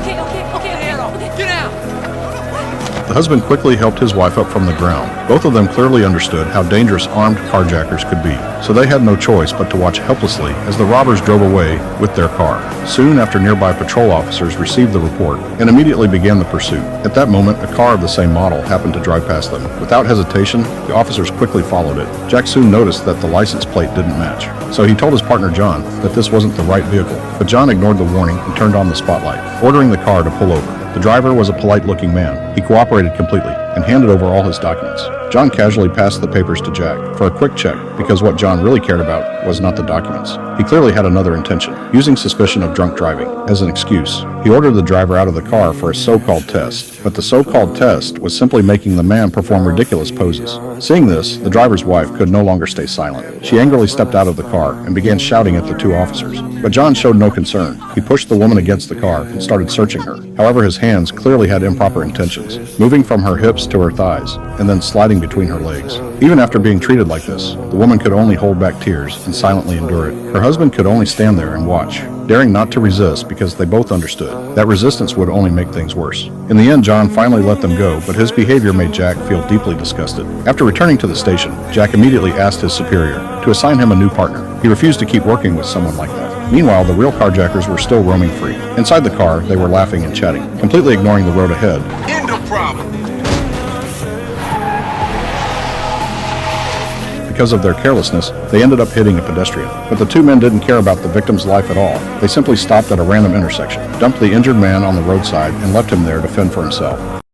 Get out! The husband quickly helped his wife up from the ground. Both of them clearly understood how dangerous armed carjackers could be, so they had no choice but to watch helplessly as the robbers drove away with their car. Soon after, nearby patrol officers received the report and immediately began the pursuit. At that moment, a car of the same model happened to drive past them. Without hesitation, the officers quickly followed it. Jack soon noticed that the license plate didn't match, so he told his partner John that this wasn't the right vehicle. But John ignored the warning and turned on the spotlight, ordering the car to pull over. The driver was a polite-looking man. He cooperated completely and handed over all his documents. John casually passed the papers to Jack for a quick check, because what John really cared about was not the documents. He clearly had another intention. Using suspicion of drunk driving as an excuse, he ordered the driver out of the car for a so-called test. But the so-called test was simply making the man perform ridiculous poses. Seeing this, the driver's wife could no longer stay silent. She angrily stepped out of the car and began shouting at the two officers. But John showed no concern. He pushed the woman against the car and started searching her. However, his hands clearly had improper intentions, moving from her hips to her thighs and then sliding between her legs. Even after being treated like this, the woman could only hold back tears and silently endure it. Her husband could only stand there and watch, daring not to resist because they both understood that resistance would only make things worse. In the end, John finally let them go, but his behavior made Jack feel deeply disgusted. After returning to the station, Jack immediately asked his superior to assign him a new partner. He refused to keep working with someone like that. Meanwhile, the real carjackers were still roaming free. Inside the car, they were laughing and chatting, completely ignoring the road ahead. End of problem! Because of their carelessness, they ended up hitting a pedestrian. But the two men didn't care about the victim's life at all. They simply stopped at a random intersection, dumped the injured man on the roadside, and left him there to fend for himself.